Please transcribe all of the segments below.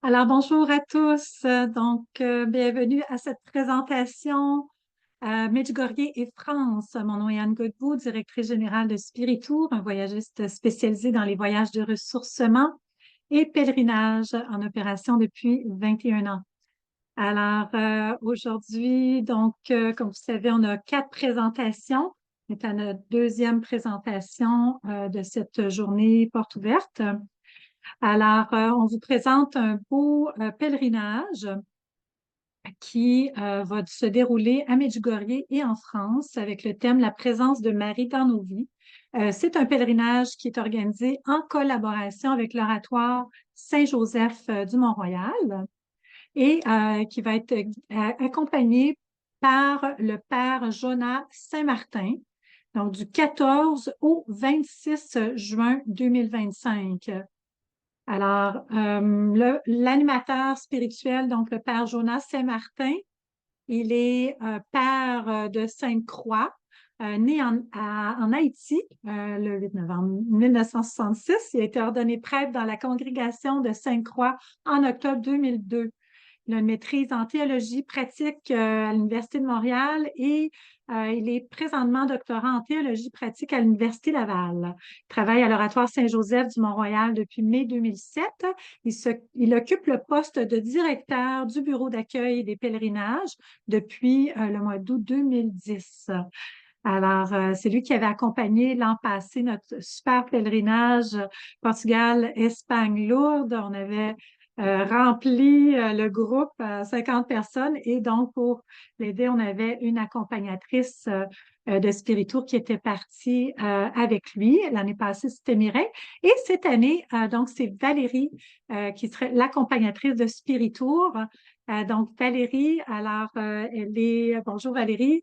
Alors, bonjour à tous. Bienvenue à cette présentation Medjugorje et France. Mon nom est Anne Godbout, directrice générale de Spiritour, un voyagiste spécialisé dans les voyages de ressourcement et pèlerinage en opération depuis 21 ans. Aujourd'hui, comme vous savez, on a 4 présentations. On est à notre deuxième présentation de cette journée porte ouverte. On vous présente un beau pèlerinage qui va se dérouler à Medjugorje et en France avec le thème La présence de Marie dans nos vies. C'est un pèlerinage qui est organisé en collaboration avec l'Oratoire Saint-Joseph du Mont-Royal et qui va être accompagné par le Père Jonas Saint-Martin, donc du 14 au 26 juin 2025. L'animateur spirituel, donc le Père Jonas Saint-Martin, il est père de Sainte-Croix, né en Haïti le 8 novembre 1966. Il a été ordonné prêtre dans la congrégation de Sainte-Croix en octobre 2002. Il a une maîtrise en théologie pratique à l'Université de Montréal et il est présentement doctorant en théologie pratique à l'Université Laval. Il travaille à l'Oratoire Saint-Joseph du Mont-Royal depuis mai 2007. Il occupe le poste de directeur du bureau d'accueil des pèlerinages depuis le mois d'août 2010. C'est lui qui avait accompagné l'an passé notre super pèlerinage Portugal-Espagne-Lourdes. On avait rempli le groupe à 50 personnes et donc pour l'aider, on avait une accompagnatrice de Spiritour qui était partie avec lui. L'année passée, c'était Mireille. Et cette année, c'est Valérie qui serait l'accompagnatrice de Spiritour. Valérie, elle est... Bonjour Valérie.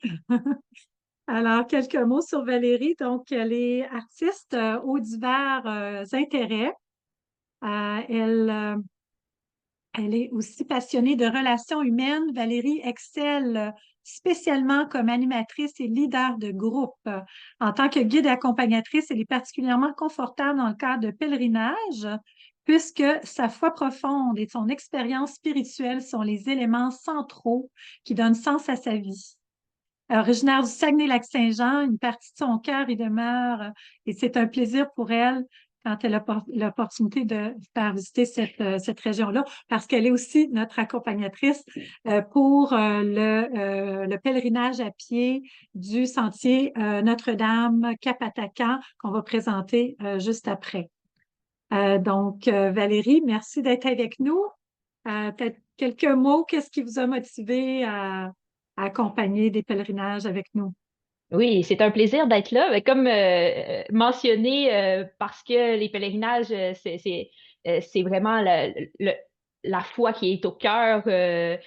Alors, quelques mots sur Valérie. Donc, elle est artiste aux divers intérêts. Euh, elle, euh, Elle est aussi passionnée de relations humaines. Valérie excelle spécialement comme animatrice et leader de groupe. En tant que guide et accompagnatrice, elle est particulièrement confortable dans le cadre de pèlerinage, puisque sa foi profonde et son expérience spirituelle sont les éléments centraux qui donnent sens à sa vie. Originaire du Saguenay-Lac-Saint-Jean, une partie de son cœur y demeure et c'est un plaisir pour elle quand elle a l'opportunité de faire visiter cette région-là, parce qu'elle est aussi notre accompagnatrice pour le pèlerinage à pied du sentier Notre-Dame-Cap-Atacan qu'on va présenter juste après. Valérie, merci d'être avec nous. Peut-être quelques mots, qu'est-ce qui vous a motivé à accompagner des pèlerinages avec nous? Oui, c'est un plaisir d'être là. Mais comme mentionné, parce que les pèlerinages, c'est vraiment la foi qui est au cœur de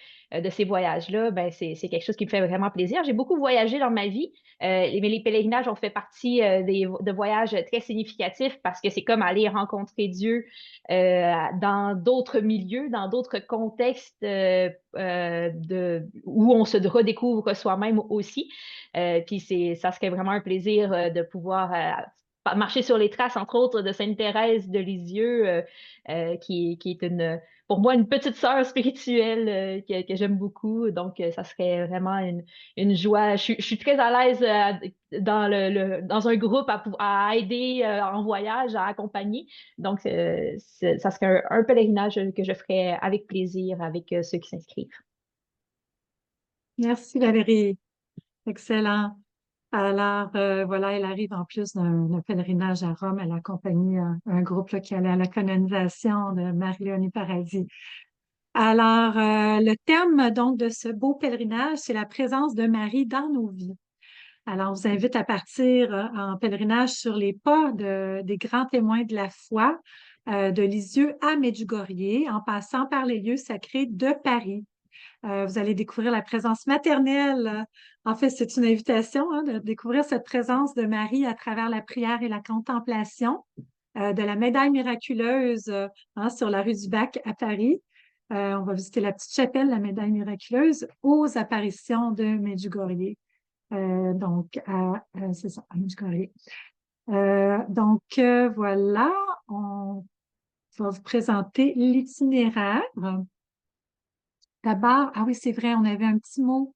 ces voyages-là. Ben, c'est quelque chose qui me fait vraiment plaisir. J'ai beaucoup voyagé dans ma vie, mais les pèlerinages ont fait partie de voyages très significatifs parce que c'est comme aller rencontrer Dieu dans d'autres milieux, dans d'autres contextes où on se redécouvre soi-même aussi. Puis ça serait vraiment un plaisir de pouvoir marcher sur les traces, entre autres, de Sainte Thérèse de Lisieux, qui est pour moi une petite sœur spirituelle que j'aime beaucoup. Donc, ça serait vraiment une joie. Je suis très à l'aise dans un groupe à aider en voyage, à accompagner. Donc, ça serait un pèlerinage que je ferais avec plaisir avec ceux qui s'inscrivent. Merci Valérie, excellent. Voilà, elle arrive en plus d'un pèlerinage à Rome. Elle accompagne un groupe là, qui allait à la canonisation de Marie-Léonie Paradis. Le thème donc de ce beau pèlerinage, c'est la présence de Marie dans nos vies. Alors, on vous invite à partir en pèlerinage sur les pas des grands témoins de la foi de Lisieux à Medjugorje, en passant par les lieux sacrés de Paris. Vous allez découvrir la présence maternelle. En fait, c'est une invitation de découvrir cette présence de Marie à travers la prière et la contemplation de la médaille miraculeuse sur la rue du Bac à Paris. On va visiter la petite chapelle, la médaille miraculeuse, aux apparitions de Medjugorje. C'est ça, à Medjugorje. Voilà, on je vais vous présenter l'itinéraire. D'abord, ah oui, c'est vrai, on avait un petit mot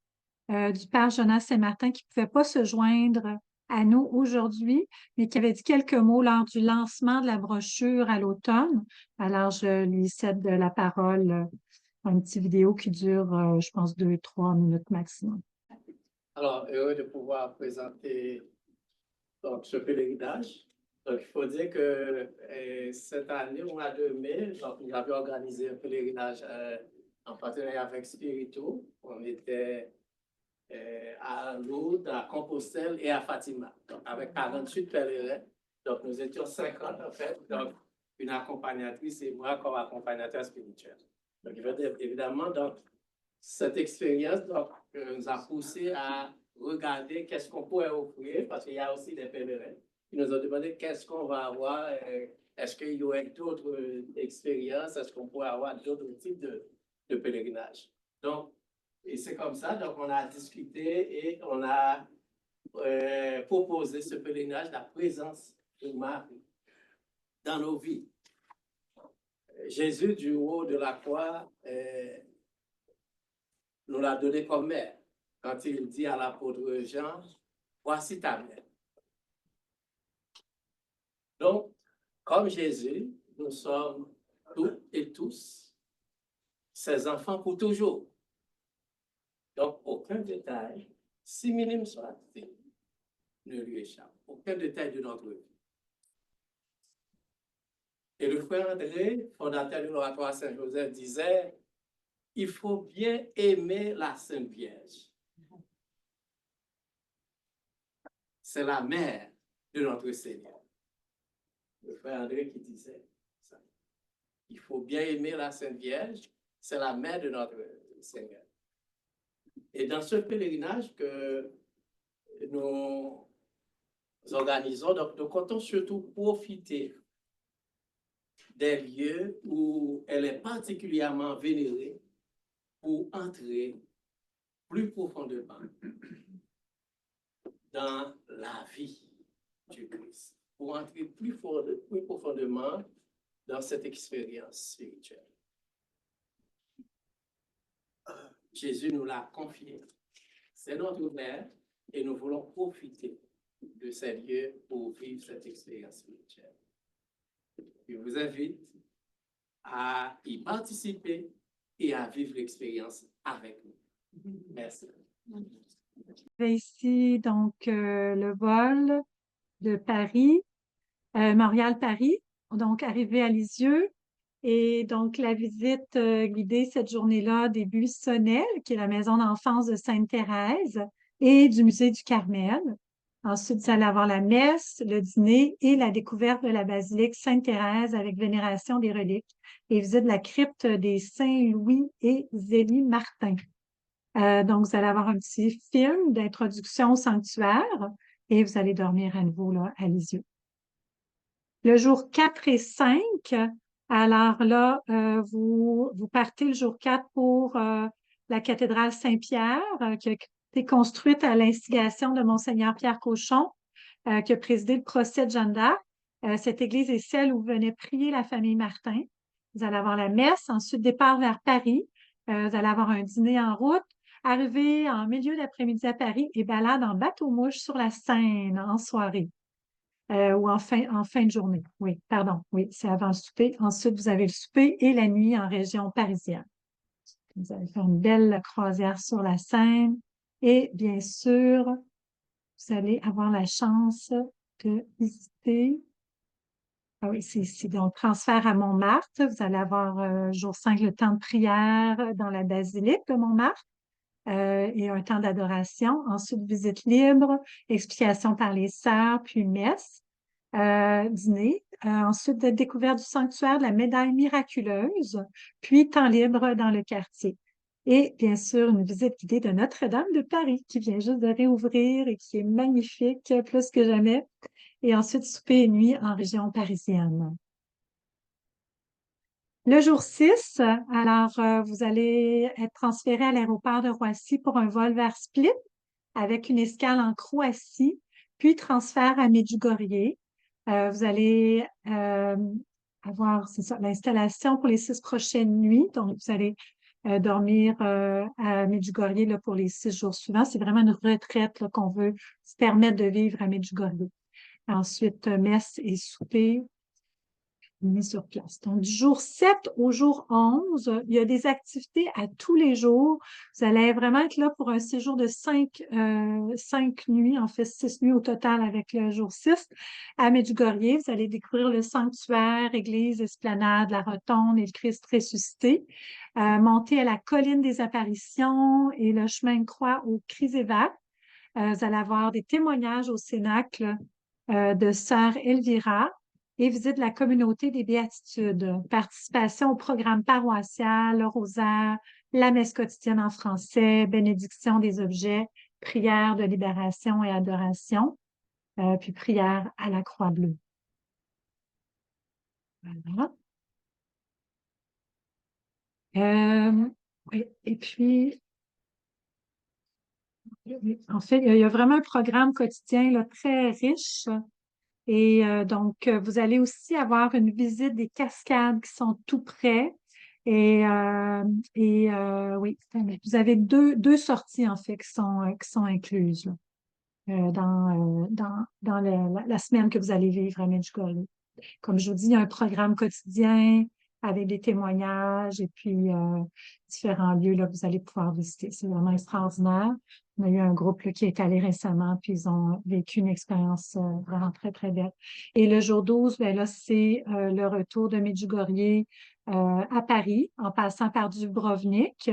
du père Jonas Saint-Martin qui ne pouvait pas se joindre à nous aujourd'hui, mais qui avait dit quelques mots lors du lancement de la brochure à l'automne. Alors, je lui cède la parole, une petite vidéo qui dure, je pense, 2-3 minutes maximum. Alors, heureux de pouvoir présenter donc, ce pèlerinage. Donc, il faut dire que cette année, au mois de mai, donc, nous avions organisé un pèlerinage en partenariat avec Spirito. On était à Lourdes, à Compostelle et à Fatima, donc, avec 48 pèlerins. Donc, nous étions 50 en fait, donc une accompagnatrice et moi comme accompagnateur spirituel. Donc, il veut dire, évidemment, donc, cette expérience donc, nous a poussé à regarder qu'est-ce qu'on pourrait offrir, parce qu'il y a aussi des pèlerins qui nous ont demandé qu'est-ce qu'on va avoir, est-ce qu'il y aurait d'autres expériences, est-ce qu'on pourrait avoir d'autres types de pèlerinage. Donc, et c'est comme ça, donc on a discuté et on a proposé ce pèlerinage, la présence de Marie dans nos vies. Jésus, du haut de la croix, nous l'a donné comme mère. Quand il dit à l'apôtre Jean, voici ta mère. Donc, comme Jésus, nous sommes toutes et tous ses enfants pour toujours. Donc, aucun détail, si minime soit-il, ne lui échappe. Aucun détail de notre vie. Et le frère André, fondateur de l'Oratoire Saint-Joseph, disait, il faut bien aimer la Sainte Vierge. C'est la mère de notre Seigneur. Le frère André qui disait ça. Il faut bien aimer la Sainte Vierge, c'est la mère de notre Seigneur. Et dans ce pèlerinage que nous organisons, donc nous comptons surtout profiter des lieux où elle est particulièrement vénérée pour entrer plus profondément dans la vie du Christ, pour entrer plus profondément dans cette expérience spirituelle. Jésus nous l'a confié. C'est notre mère et nous voulons profiter de ces lieux pour vivre cette expérience spirituelle. Je vous invite à y participer et à vivre l'expérience avec nous. Merci. Ici, donc, le vol de Paris, Montréal-Paris, donc arrivé à Lisieux. Et donc, la visite guidée cette journée-là des Buissonnets, qui est la maison d'enfance de Sainte-Thérèse, et du musée du Carmel. Ensuite, vous allez avoir la messe, le dîner et la découverte de la basilique Sainte-Thérèse avec vénération des reliques et visite de la crypte des Saint-Louis et Zélie-Martin. Donc, vous allez avoir un petit film d'introduction au sanctuaire et vous allez dormir à nouveau là, à Lisieux. Le jour 4 et 5, alors là, vous partez le jour 4 pour la cathédrale Saint-Pierre, qui a été construite à l'instigation de Monseigneur Pierre Cauchon, qui a présidé le procès de Jeanne d'Arc. Cette église est celle où venait prier la famille Martin. Vous allez avoir la messe, ensuite départ vers Paris. Vous allez avoir un dîner en route, arriver en milieu d'après-midi à Paris et balade en bateau-mouche sur la Seine en soirée. Ou en fin de journée. Oui, pardon. Oui, c'est avant le souper. Ensuite, vous avez le souper et la nuit en région parisienne. Vous allez faire une belle croisière sur la Seine. Et bien sûr, vous allez avoir la chance de visiter. Ah oui, c'est ici. Donc, transfert à Montmartre. Vous allez avoir jour 5, le temps de prière dans la basilique de Montmartre. Et un temps d'adoration. Ensuite, visite libre, explication par les sœurs, puis messe. Dîner. Ensuite, découverte du sanctuaire de la médaille miraculeuse, puis temps libre dans le quartier. Et bien sûr, une visite guidée de Notre-Dame de Paris qui vient juste de réouvrir et qui est magnifique, plus que jamais. Et ensuite, souper et nuit en région parisienne. Le jour 6, alors, vous allez être transféré à l'aéroport de Roissy pour un vol vers Split avec une escale en Croatie, puis transfert à Medjugorje. Vous allez avoir, c'est ça, l'installation pour les 6 prochaines nuits. Donc, vous allez dormir à Medjugorje là, pour les 6 jours suivants. C'est vraiment une retraite là, qu'on veut se permettre de vivre à Medjugorje. Ensuite, messe et souper mis sur place. Donc, du jour 7 au jour 11, il y a des activités à tous les jours. Vous allez vraiment être là pour un séjour de 5 nuits, en fait 6 nuits au total avec le jour 6 à Medjugorje. Vous allez découvrir le sanctuaire, église, esplanade, la rotonde et le Christ ressuscité. Monter à la colline des apparitions et le chemin de croix au Križevak. Vous allez avoir des témoignages au Cénacle de Sœur Elvira et visite de la communauté des Béatitudes. Participation au programme paroissial, le rosaire, la messe quotidienne en français, bénédiction des objets, prière de libération et adoration, puis prière à la croix bleue. Voilà. Oui, et puis, en fait, il y a vraiment un programme quotidien là, très riche. Et donc, vous allez aussi avoir une visite des cascades qui sont tout près. Et, oui, vous avez deux sorties, en fait, qui sont incluses là, dans la semaine que vous allez vivre à Medjugorje. Comme je vous dis, il y a un programme quotidien avec des témoignages et puis différents lieux là, que vous allez pouvoir visiter. C'est vraiment extraordinaire. On a eu un groupe là, qui est allé récemment, puis ils ont vécu une expérience vraiment très, très belle. Et le jour 12, ben là, c'est le retour de Medjugorje à Paris, en passant par Dubrovnik.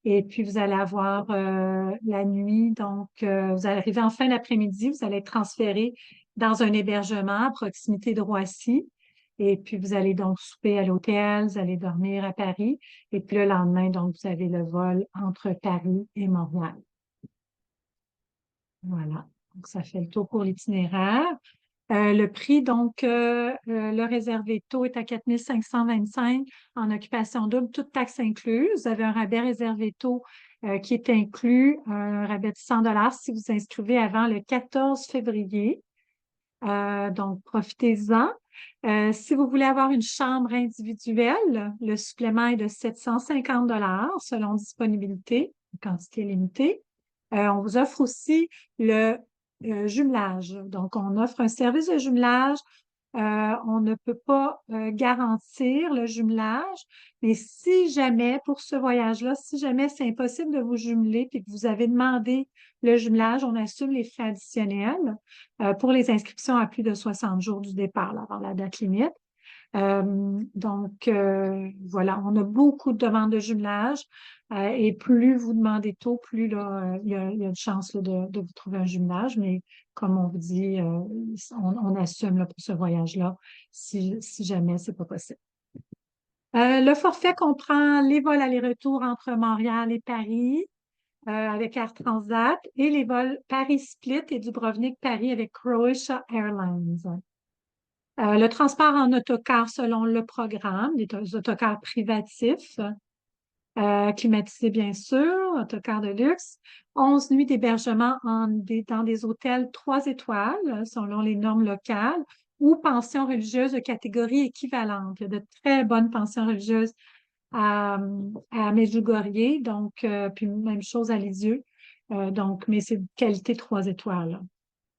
Et puis, vous allez avoir la nuit, donc vous allez arriver en fin d'après-midi, vous allez être transféré dans un hébergement à proximité de Roissy. Et puis, vous allez donc souper à l'hôtel, vous allez dormir à Paris. Et puis, le lendemain, donc, vous avez le vol entre Paris et Montréal. Voilà. Donc, ça fait le tour pour l'itinéraire. Le prix, donc, le réservé taux est à 4 525 en occupation double, toute taxe incluse. Vous avez un rabais réservé taux qui est inclus, un rabais de 100 si vous inscrivez avant le 14 février. Donc, profitez-en. Si vous voulez avoir une chambre individuelle, le supplément est de 750 selon disponibilité, quantité limitée. On vous offre aussi le jumelage. Donc, on offre un service de jumelage. On ne peut pas garantir le jumelage, mais si jamais, pour ce voyage-là, si jamais c'est impossible de vous jumeler et que vous avez demandé le jumelage, on assume les frais additionnels pour les inscriptions à plus de 60 jours du départ, là, avant la date limite. Donc, voilà, on a beaucoup de demandes de jumelage et plus vous demandez tôt, plus là, il y a une chance là, de vous trouver un jumelage. Mais comme on vous dit, on assume là, pour ce voyage-là si jamais c'est pas possible. Le forfait comprend les vols aller-retour entre Montréal et Paris avec Air Transat et les vols Paris-Split et Dubrovnik-Paris avec Croatia Airlines. Le transport en autocar selon le programme, des autocars privatifs, climatisés bien sûr, autocars de luxe, 11 nuits d'hébergement dans des hôtels 3 étoiles selon les normes locales ou pensions religieuses de catégorie équivalente. Il y a de très bonnes pensions religieuses à Medjugorje, donc, puis même chose à Lisieux, donc, mais c'est de qualité 3 étoiles.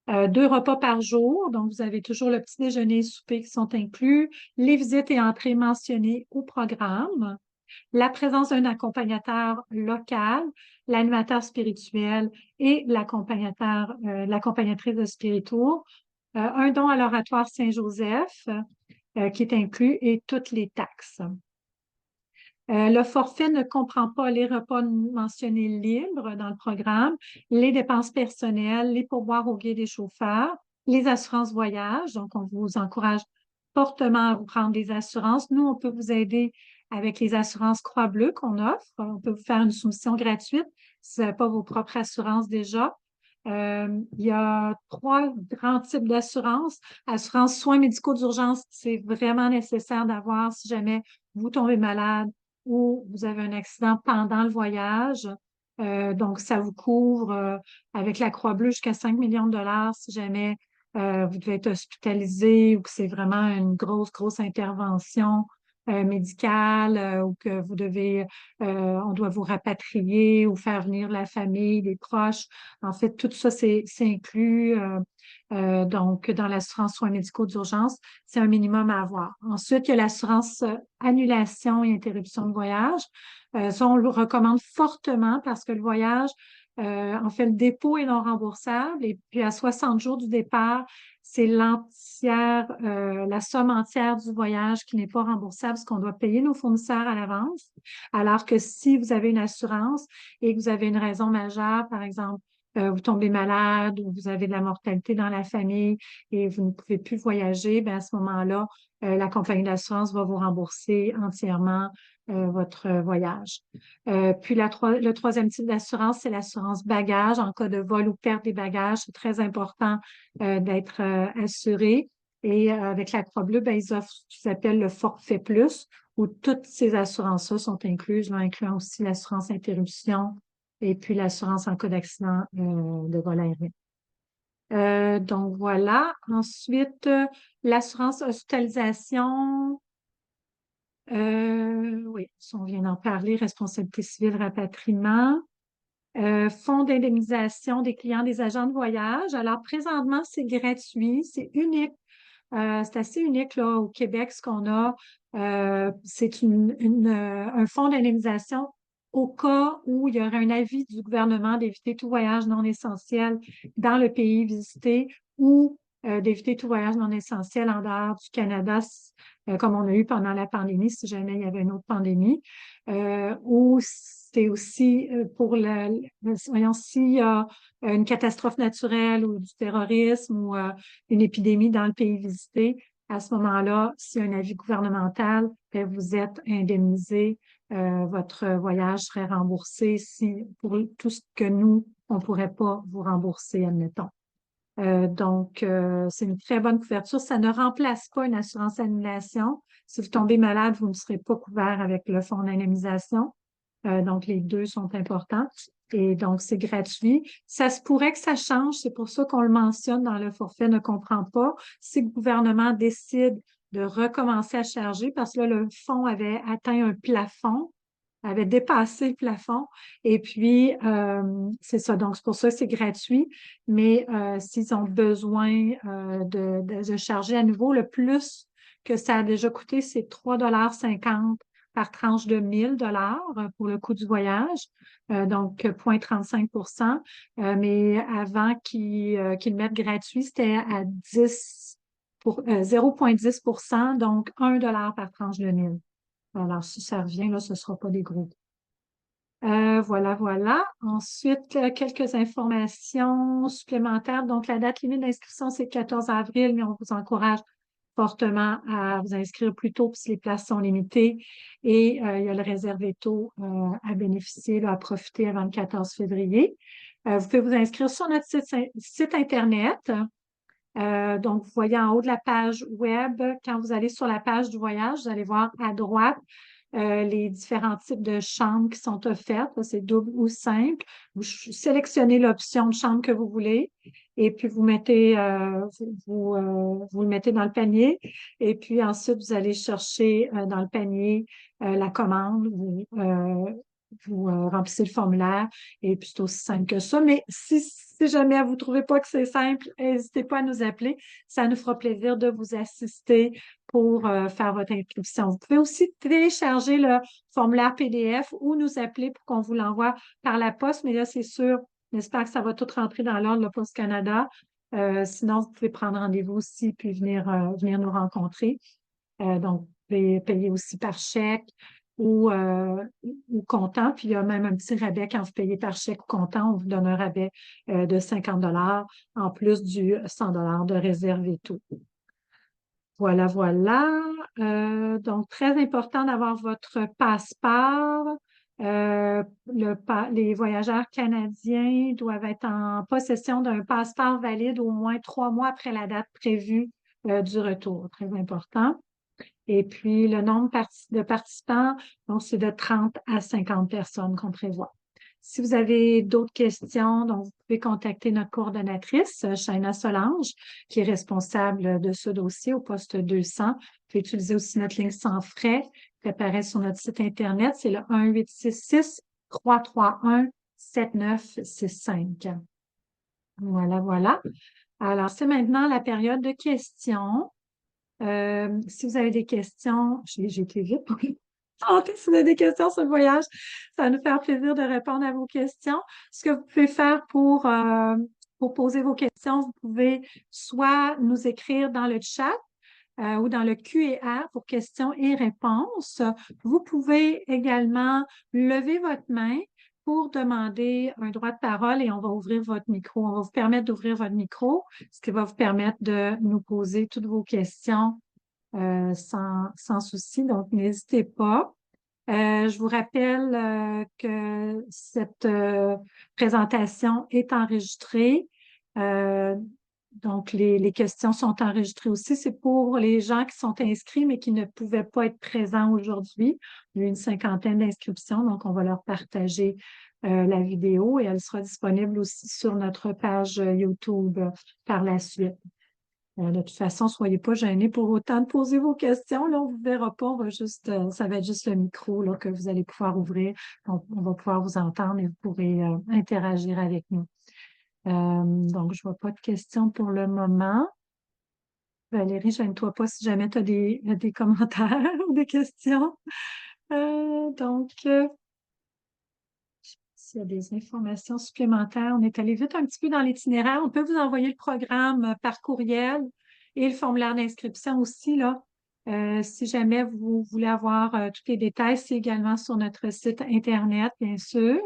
2 repas par jour, donc vous avez toujours le petit déjeuner et souper qui sont inclus, les visites et entrées mentionnées au programme, la présence d'un accompagnateur local, l'animateur spirituel et l'accompagnatrice de Spiritour, un don à l'oratoire Saint-Joseph qui est inclus et toutes les taxes. Le forfait ne comprend pas les repas mentionnés libres dans le programme, les dépenses personnelles, les pourboires au guide des chauffeurs, les assurances voyage. Donc, on vous encourage fortement à vous prendre des assurances. Nous, on peut vous aider avec les assurances Croix-Bleue qu'on offre. On peut vous faire une soumission gratuite si vous n'avez pas vos propres assurances déjà. Il y a 3 grands types d'assurances. Assurance soins médicaux d'urgence, c'est vraiment nécessaire d'avoir si jamais vous tombez malade ou vous avez un accident pendant le voyage. Donc, ça vous couvre avec la Croix-Bleue jusqu'à 5 millions de dollars si jamais vous devez être hospitalisé ou que c'est vraiment une grosse intervention médicale ou que vous devez, on doit vous rapatrier ou faire venir la famille, des proches. En fait, tout ça, c'est inclus. Donc, dans l'assurance soins médicaux d'urgence, c'est un minimum à avoir. Ensuite, il y a l'assurance annulation et interruption de voyage. Ça, on le recommande fortement parce que le voyage, en fait, le dépôt est non remboursable et puis à 60 jours du départ, c'est l'entière, la somme entière du voyage qui n'est pas remboursable, parce qu'on doit payer nos fournisseurs à l'avance. Alors que si vous avez une assurance et que vous avez une raison majeure, par exemple, vous tombez malade ou vous avez de la mortalité dans la famille et vous ne pouvez plus voyager, bien à ce moment-là, la compagnie d'assurance va vous rembourser entièrement votre voyage. Puis le troisième type d'assurance, c'est l'assurance bagage en cas de vol ou perte des bagages. C'est très important d'être assuré. Et avec la Croix-Bleue, ben, ils offrent ce qu'ils appellent le forfait plus, où toutes ces assurances-là sont incluses, là, incluant aussi l'assurance interruption et puis l'assurance en cas d'accident de vol aérien. Donc voilà. Ensuite, l'assurance hospitalisation. Oui, on vient d'en parler, responsabilité civile, rapatriement. Fonds d'indemnisation des clients des agents de voyage. Alors, présentement, c'est gratuit, c'est unique. C'est assez unique là, au Québec, ce qu'on a. C'est un fonds d'indemnisation au cas où il y aurait un avis du gouvernement d'éviter tout voyage non essentiel dans le pays visité ou d'éviter tout voyage non essentiel en dehors du Canada, comme on a eu pendant la pandémie, si jamais il y avait une autre pandémie. Ou c'est aussi pour voyons, s'il y a une catastrophe naturelle ou du terrorisme ou une épidémie dans le pays visité, à ce moment-là, s'il y a un avis gouvernemental, bien, vous êtes indemnisé, votre voyage serait remboursé si pour tout ce que nous, on ne pourrait pas vous rembourser, admettons. Donc, c'est une très bonne couverture. Ça ne remplace pas une assurance annulation. Si vous tombez malade, vous ne serez pas couvert avec le fonds d'indemnisation. Donc, les deux sont importants. Et donc, c'est gratuit. Ça se pourrait que ça change. C'est pour ça qu'on le mentionne dans le forfait ne comprend pas. Si le gouvernement décide de recommencer à charger, parce que là, le fonds avait atteint un plafond, avait dépassé le plafond. Et puis, c'est ça. Donc, c'est pour ça que c'est gratuit. Mais s'ils ont besoin de charger à nouveau, le plus que ça a déjà coûté, c'est 3,50 $ par tranche de 1 000 $ pour le coût du voyage, donc 0,35 %. Mais avant qu'ils le mettent gratuit, c'était à 0,10 %, donc 1 $ par tranche de 1 000. Alors, si ça revient, là, ce ne sera pas des gros. Voilà. Ensuite, quelques informations supplémentaires. Donc, la date limite d'inscription, c'est le 14 avril, mais on vous encourage fortement à vous inscrire plus tôt puisque les places sont limitées. Et il y a le réservé tôt à bénéficier, là, à profiter avant le 14 février. Vous pouvez vous inscrire sur notre site Internet. Donc, vous voyez en haut de la page web, quand vous allez sur la page du voyage, vous allez voir à droite les différents types de chambres qui sont offertes. C'est double ou simple. Vous sélectionnez l'option de chambre que vous voulez et puis vous mettez, vous le mettez dans le panier. Et puis ensuite, vous allez chercher dans le panier la commande. Vous remplissez le formulaire et puis c'est aussi simple que ça. Mais si jamais vous ne trouvez pas que c'est simple, n'hésitez pas à nous appeler. Ça nous fera plaisir de vous assister pour faire votre inscription. Vous pouvez aussi télécharger le formulaire PDF ou nous appeler pour qu'on vous l'envoie par la poste. Mais là, c'est sûr, j'espère que ça va tout rentrer dans l'ordre de la Poste Canada. Sinon, vous pouvez prendre rendez-vous aussi puis venir nous rencontrer. Donc, vous pouvez payer aussi par chèque ou comptant. Puis, il y a même un petit rabais quand vous payez par chèque ou comptant. On vous donne un rabais de 50 $ en plus du 100 $ de réserve et tout. Voilà. Donc, très important d'avoir votre passeport. Les voyageurs canadiens doivent être en possession d'un passeport valide au moins 3 mois après la date prévue du retour. Très important. Et puis, le nombre de participants, donc c'est de 30 à 50 personnes qu'on prévoit. Si vous avez d'autres questions, donc vous pouvez contacter notre coordonnatrice, Shaina Solange, qui est responsable de ce dossier au poste 200. Vous pouvez utiliser aussi notre ligne sans frais qui apparaît sur notre site Internet. C'est le 1-866-331-7965. Voilà, voilà. Alors, c'est maintenant la période de questions. Si vous avez des questions, j'ai été vite pour si vous avez des questions sur le voyage, ça va nous faire plaisir de répondre à vos questions. Ce que vous pouvez faire pour poser vos questions, vous pouvez soit nous écrire dans le chat ou dans le Q&A pour questions et réponses. Vous pouvez également lever votre main pour demander un droit de parole et on va ouvrir votre micro. On va vous permettre d'ouvrir votre micro, ce qui va vous permettre de nous poser toutes vos questions sans souci. Donc, n'hésitez pas. Je vous rappelle que cette présentation est enregistrée. Donc, les questions sont enregistrées aussi. C'est pour les gens qui sont inscrits, mais qui ne pouvaient pas être présents aujourd'hui. Il y a eu une 50aine d'inscriptions, donc on va leur partager la vidéo et elle sera disponible aussi sur notre page YouTube par la suite. De toute façon, soyez pas gênés pour autant de poser vos questions. Là, on ne vous verra pas. Ça va être juste le micro là, que vous allez pouvoir ouvrir. On va pouvoir vous entendre et vous pourrez interagir avec nous. Donc, je ne vois pas de questions pour le moment. Valérie, gêne-toi pas si jamais tu as des commentaires ou des questions. S'il y a des informations supplémentaires, on est allé vite un petit peu dans l'itinéraire. On peut vous envoyer le programme par courriel et le formulaire d'inscription aussi, là. Si jamais vous voulez avoir tous les détails, c'est également sur notre site Internet, bien sûr,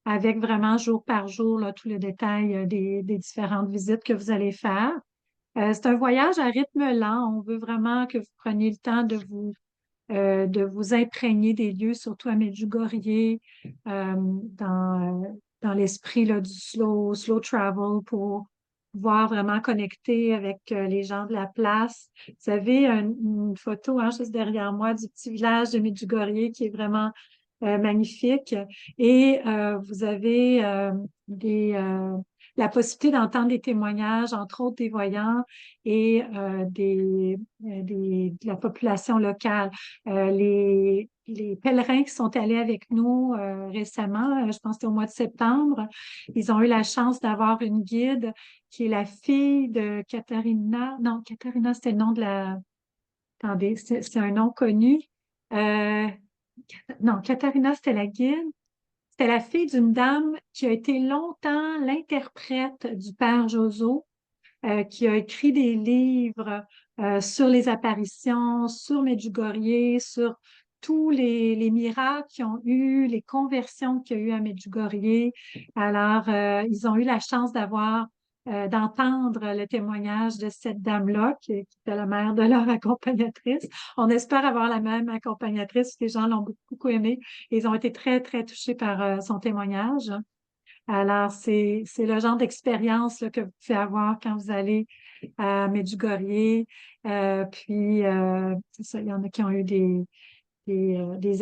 avec vraiment jour par jour là, tous les détails des différentes visites que vous allez faire. C'est un voyage à rythme lent. On veut vraiment que vous preniez le temps de vous imprégner des lieux, surtout à Medjugorje, dans l'esprit là, du slow travel pour pouvoir vraiment connecter avec les gens de la place. Vous avez une photo juste derrière moi du petit village de Medjugorje qui est vraiment magnifique. Et vous avez la possibilité d'entendre des témoignages, entre autres des voyants et de la population locale. Les pèlerins qui sont allés avec nous récemment, je pense que c'était au mois de septembre, ils ont eu la chance d'avoir une guide qui est la fille de Katharina. Non, Katharina, c'était le nom de la... Attendez, c'est un nom connu. Euh, non, Katharina, c'était la guide. C'était la fille d'une dame qui a été longtemps l'interprète du père Joso, qui a écrit des livres sur les apparitions, sur Medjugorje, sur tous les miracles qu'ils ont eu, les conversions qu'il y a eu à Medjugorje. Alors, ils ont eu la chance d'entendre le témoignage de cette dame-là, qui était la mère de leur accompagnatrice. On espère avoir la même accompagnatrice, les gens l'ont beaucoup aimé. Ils ont été très, très touchés par son témoignage. Alors, c'est le genre d'expérience là, que vous pouvez avoir quand vous allez à Medjugorje. C'est ça, il y en a qui ont eu des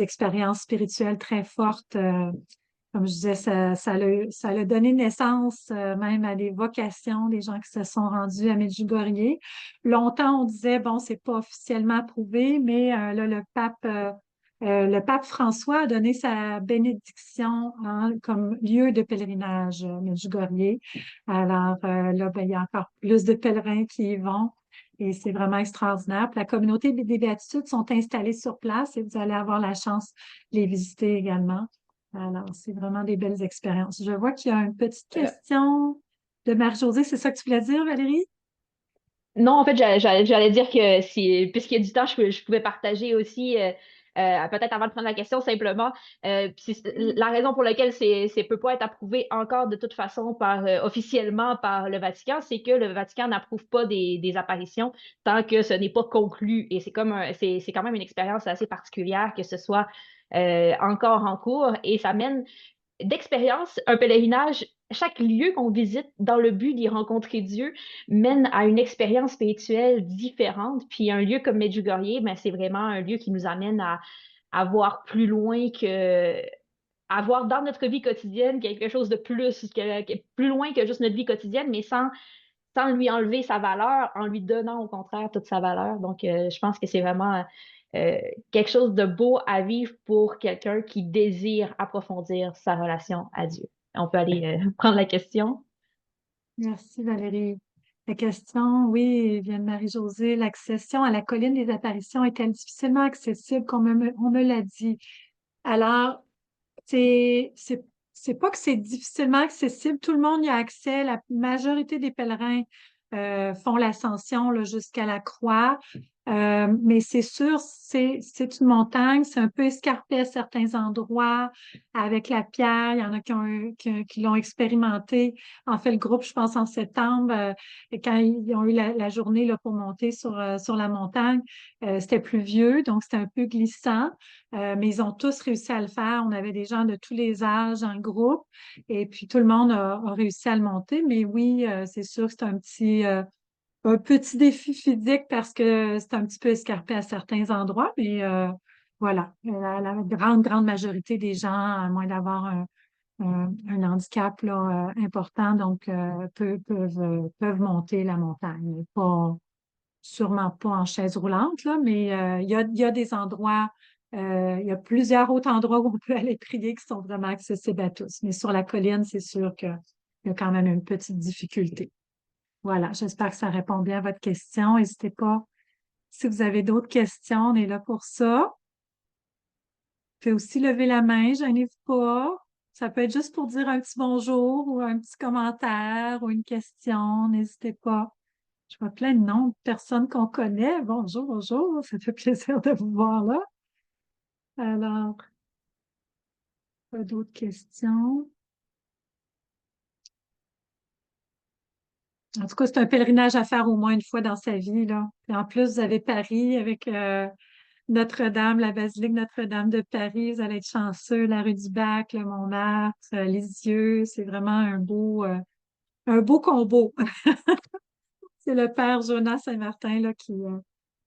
expériences spirituelles très fortes. Comme je disais, ça a donné naissance même à des vocations des gens qui se sont rendus à Medjugorje. Longtemps, on disait, bon, c'est pas officiellement approuvé, mais là, le pape François a donné sa bénédiction comme lieu de pèlerinage Medjugorje. Alors là, ben, il y a encore plus de pèlerins qui y vont et c'est vraiment extraordinaire. Puis la communauté des Béatitudes sont installées sur place et vous allez avoir la chance de les visiter également. Alors, c'est vraiment des belles expériences. Je vois qu'il y a une petite question de Marie-Josée. C'est ça que tu voulais dire, Valérie? Non, en fait, j'allais dire que puisqu'il y a du temps, je pouvais partager aussi, peut-être avant de prendre la question, simplement, la raison pour laquelle c'est peut pas être approuvé encore de toute façon officiellement par le Vatican, c'est que le Vatican n'approuve pas des apparitions tant que ce n'est pas conclu. Et c'est quand même une expérience assez particulière que ce soit encore en cours et ça mène d'expérience, un pèlerinage, chaque lieu qu'on visite dans le but d'y rencontrer Dieu mène à une expérience spirituelle différente. Puis un lieu comme Medjugorje, ben, c'est vraiment un lieu qui nous amène à voir plus loin avoir dans notre vie quotidienne quelque chose de plus, plus loin que juste notre vie quotidienne, mais sans lui enlever sa valeur, en lui donnant au contraire toute sa valeur. Donc, je pense que c'est vraiment quelque chose de beau à vivre pour quelqu'un qui désire approfondir sa relation à Dieu. On peut aller prendre la question. Merci Valérie. La question, oui, vient de Marie-Josée. L'accession à la colline des apparitions est-elle difficilement accessible, comme on me l'a dit? Alors, c'est pas que c'est difficilement accessible. Tout le monde y a accès. La majorité des pèlerins font l'ascension là, jusqu'à la croix. Mais c'est sûr, c'est une montagne, c'est un peu escarpé à certains endroits avec la pierre. Il y en a qui l'ont expérimenté. En fait, le groupe, je pense, en septembre, quand ils ont eu la journée là, pour monter sur la montagne, c'était pluvieux, donc c'était un peu glissant. Mais ils ont tous réussi à le faire. On avait des gens de tous les âges en groupe et puis tout le monde a réussi à le monter. Mais oui, c'est sûr que c'est un petit défi physique parce que c'est un petit peu escarpé à certains endroits, mais voilà, la grande, grande majorité des gens, à moins d'avoir un handicap là, important, donc peuvent monter la montagne. Sûrement pas en chaise roulante, là, mais il y a des endroits, il y a plusieurs autres endroits où on peut aller prier qui sont vraiment accessibles à tous. Mais sur la colline, c'est sûr qu'il y a quand même une petite difficulté. Voilà, j'espère que ça répond bien à votre question. N'hésitez pas, si vous avez d'autres questions, on est là pour ça. Vous pouvez aussi lever la main, gênez-vous pas. Ça peut être juste pour dire un petit bonjour ou un petit commentaire ou une question, n'hésitez pas. Je vois plein de noms de personnes qu'on connaît. Bonjour, bonjour, ça fait plaisir de vous voir là. Alors, pas d'autres questions? En tout cas, c'est un pèlerinage à faire au moins une fois dans sa vie, là. Et en plus, vous avez Paris avec Notre-Dame, la basilique Notre-Dame de Paris. Vous allez être chanceux, la rue du Bac, le Montmartre, Lisieux. C'est vraiment un beau combo. C'est le père Jonas Saint-Martin là,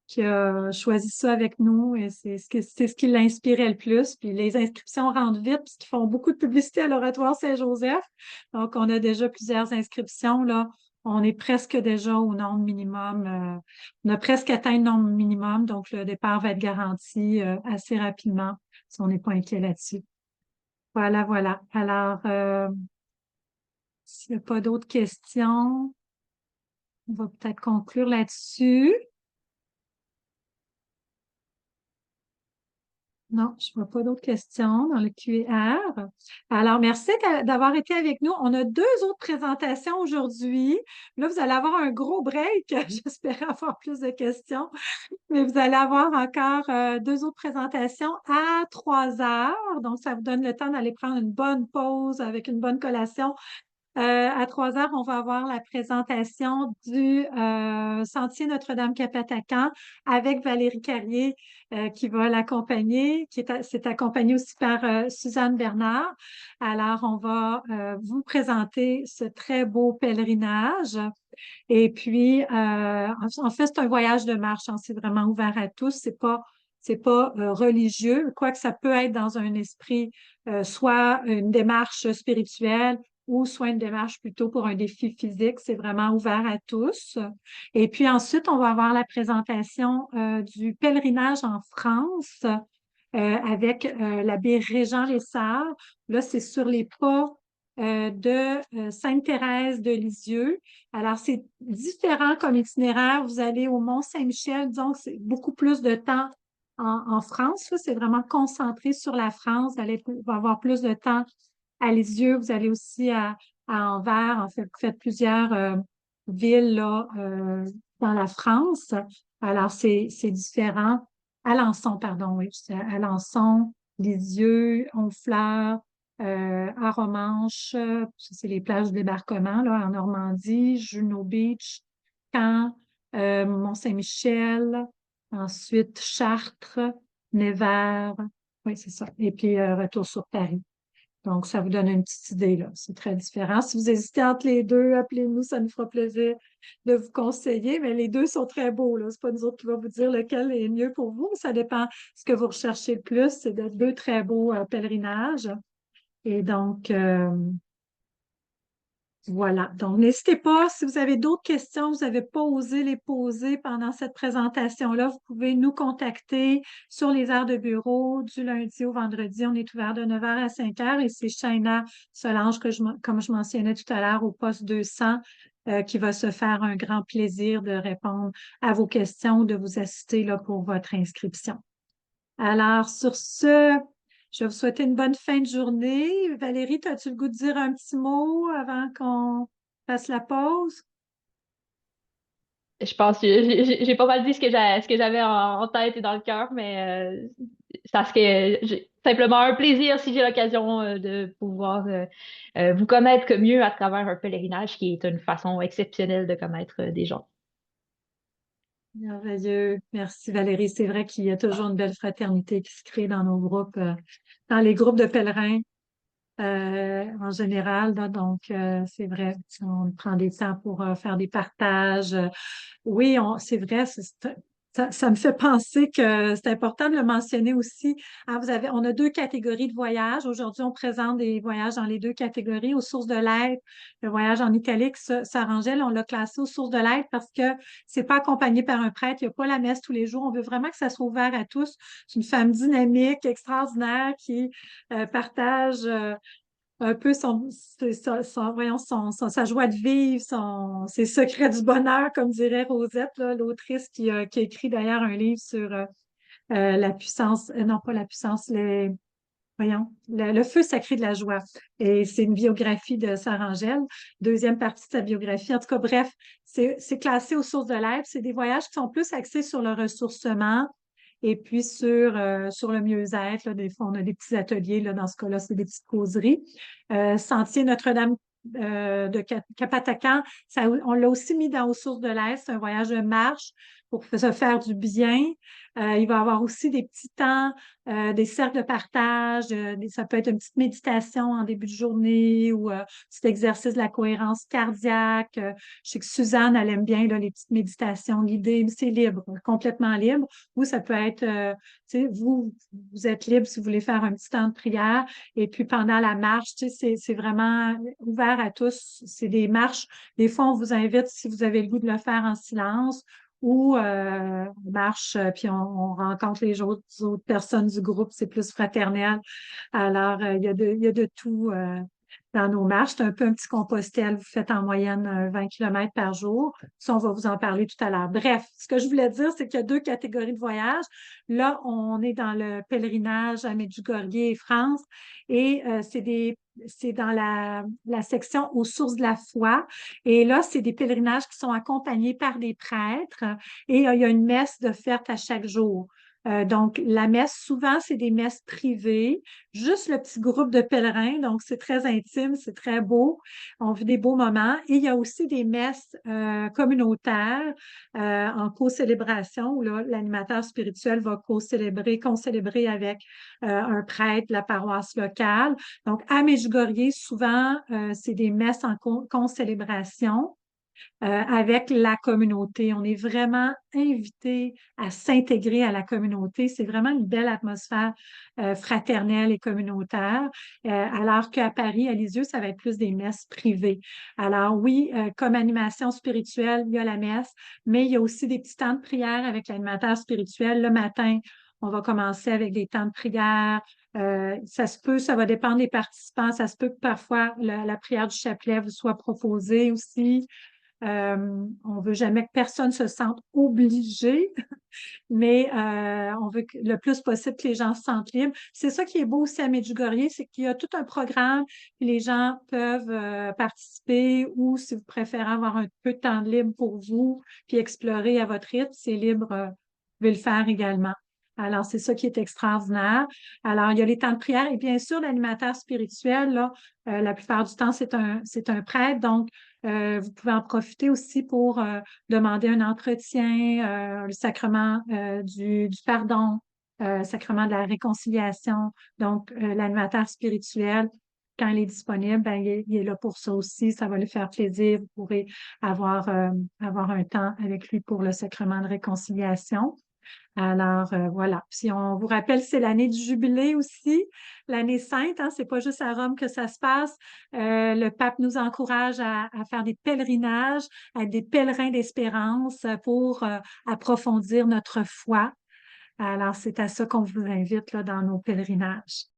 qui a choisi ça avec nous et c'est ce qui l'inspirait le plus. Puis les inscriptions rentrent vite puisqu'ils font beaucoup de publicité à l'Oratoire Saint-Joseph. Donc, on a déjà plusieurs inscriptions, là. On est presque déjà au nombre minimum. On a presque atteint le nombre minimum, donc le départ va être garanti assez rapidement si on n'est pas inquiet là-dessus. Voilà, voilà. Alors, s'il n'y a pas d'autres questions, on va peut-être conclure là-dessus. Non, je ne vois pas d'autres questions dans le QR. Alors, merci d'avoir été avec nous. On a 2 autres présentations aujourd'hui. Là, vous allez avoir un gros break. J'espère avoir plus de questions. Mais vous allez avoir encore 2 autres présentations à 3 heures. Donc, ça vous donne le temps d'aller prendre une bonne pause avec une bonne collation. À 3 heures, on va avoir la présentation du Sentier Notre-Dame-Cap-Atacan avec Valérie Carrier qui va l'accompagner, c'est accompagné aussi par Suzanne Bernard. Alors, on va vous présenter ce très beau pèlerinage. Et puis, en fait, c'est un voyage de marche, hein, c'est vraiment ouvert à tous. C'est pas religieux, quoique ça peut être dans un esprit, soit une démarche spirituelle ou soit une démarche plutôt pour un défi physique. C'est vraiment ouvert à tous. Et puis ensuite, on va avoir la présentation du pèlerinage en France avec l'abbé Régent Lessard. Là, c'est sur les pas de Sainte-Thérèse de Lisieux. Alors, c'est différent comme itinéraire. Vous allez au Mont-Saint-Michel, disons que c'est beaucoup plus de temps en France. C'est vraiment concentré sur la France. Vous allez avoir plus de temps à Lisieux. Vous allez aussi à Anvers. En fait, vous faites plusieurs villes là, dans la France. Alors, c'est différent. Alençon, pardon, oui. Alençon, Lisieux, Honfleur, Arromanches, ça, c'est les plages de débarquement là, en Normandie, Juno Beach, Caen, Mont-Saint-Michel, ensuite Chartres, Nevers, oui, c'est ça. Et puis retour sur Paris. Donc, ça vous donne une petite idée, là. C'est très différent. Si vous hésitez entre les deux, appelez-nous, ça nous fera plaisir de vous conseiller. Mais les deux sont très beaux, là. C'est pas nous autres qui va vous dire lequel est mieux pour vous. Ça dépend ce que vous recherchez le plus. C'est de 2 très beaux pèlerinages. Et donc, voilà. Donc, n'hésitez pas, si vous avez d'autres questions, vous n'avez pas osé les poser pendant cette présentation-là, vous pouvez nous contacter sur les heures de bureau du lundi au vendredi. On est ouvert de 9h à 5h et c'est Shaina Solange, comme je mentionnais tout à l'heure, au poste 200, qui va se faire un grand plaisir de répondre à vos questions, de vous assister là, pour votre inscription. Alors, sur ce, je vais vous souhaiter une bonne fin de journée. Valérie, as-tu le goût de dire un petit mot avant qu'on fasse la pause? Je pense que j'ai pas mal dit ce que j'avais en tête et dans le cœur, mais ça serait simplement un plaisir si j'ai l'occasion de pouvoir vous connaître mieux à travers un pèlerinage qui est une façon exceptionnelle de connaître des gens. Merveilleux. Merci Valérie. C'est vrai qu'il y a toujours une belle fraternité qui se crée dans nos groupes, dans les groupes de pèlerins en général. Là. Donc, c'est vrai, on prend des temps pour faire des partages. Oui, c'est vrai, ça me fait penser que c'est important de le mentionner aussi. Ah, on a deux catégories de voyages. Aujourd'hui, on présente des voyages dans les deux catégories. Aux sources de l'aide, le voyage en italique, Sarangelle, on l'a classé aux sources de l'aide parce que c'est pas accompagné par un prêtre. Il n'y a pas la messe tous les jours. On veut vraiment que ça soit ouvert à tous. C'est une femme dynamique, extraordinaire qui partage un peu voyons, sa joie de vivre, ses secrets du bonheur, comme dirait Rosette, là, l'autrice qui a écrit d'ailleurs un livre sur la puissance, non pas la puissance, voyons, le feu sacré de la joie. Et c'est une biographie de Sarah Angèle, deuxième partie de sa biographie. En tout cas, bref, c'est classé aux sources de l'aide. C'est des voyages qui sont plus axés sur le ressourcement, et puis sur le mieux-être. Là, des fois, on a des petits ateliers. Là, dans ce cas-là, c'est des petites causeries. Sentier Notre-Dame de Capatacan, on l'a aussi mis dans aux sources de l'Est. C'est un voyage de marche pour se faire du bien. Il va y avoir aussi des petits temps, des cercles de partage. Ça peut être une petite méditation en début de journée ou petit exercice de la cohérence cardiaque. Je sais que Suzanne, elle aime bien là, les petites méditations guidées, mais c'est libre, complètement libre. Ou ça peut être, tu sais, vous êtes libre si vous voulez faire un petit temps de prière. Et puis pendant la marche, tu sais, c'est vraiment ouvert à tous. C'est des marches. Des fois, on vous invite, si vous avez le goût de le faire en silence, ou on marche, puis on rencontre les autres personnes du groupe. C'est plus fraternel. Alors, il y a de tout. Dans nos marches. C'est un peu un petit Compostelle. Vous faites en moyenne 20 km par jour. Ça, on va vous en parler tout à l'heure. Bref, ce que je voulais dire, c'est qu'il y a deux catégories de voyages. Là, on est dans le pèlerinage à Medjugorje et France et c'est dans la section aux sources de la foi. Et là, c'est des pèlerinages qui sont accompagnés par des prêtres et il y a une messe de fête à chaque jour. Donc, la messe, souvent, c'est des messes privées, juste le petit groupe de pèlerins, donc c'est très intime, c'est très beau, on vit des beaux moments. Et il y a aussi des messes communautaires en co-célébration, où là, l'animateur spirituel va concélébrer avec un prêtre de la paroisse locale. Donc, à Medjugorje, souvent, c'est des messes en concélébration. Avec la communauté. On est vraiment invité à s'intégrer à la communauté. C'est vraiment une belle atmosphère fraternelle et communautaire, alors qu'à Paris, à Lisieux, ça va être plus des messes privées. Alors oui, comme animation spirituelle, il y a la messe, mais il y a aussi des petits temps de prière avec l'animateur spirituel. Le matin, on va commencer avec des temps de prière. Ça va dépendre des participants. Ça se peut que parfois la prière du chapelet vous soit proposée aussi. On veut jamais que personne se sente obligé, mais on veut que le plus possible que les gens se sentent libres. C'est ça qui est beau aussi à Medjugorje, c'est qu'il y a tout un programme, puis les gens peuvent participer ou si vous préférez avoir un peu de temps libre pour vous, puis explorer à votre rythme, c'est libre, vous pouvez le faire également. Alors, c'est ça qui est extraordinaire. Alors, il y a les temps de prière et bien sûr, l'animateur spirituel, là, la plupart du temps, c'est un prêtre. Donc, vous pouvez en profiter aussi pour demander un entretien, le sacrement du pardon, sacrement de la réconciliation. Donc, l'animateur spirituel, quand il est disponible, ben, il est là pour ça aussi. Ça va lui faire plaisir. Vous pourrez avoir un temps avec lui pour le sacrement de réconciliation. Alors, voilà. Si on vous rappelle, c'est l'année du jubilé aussi, l'année sainte, hein, c'est pas juste à Rome que ça se passe. Le pape nous encourage à faire des pèlerinages, à être des pèlerins d'espérance pour approfondir notre foi. Alors, c'est à ça qu'on vous invite là, dans nos pèlerinages.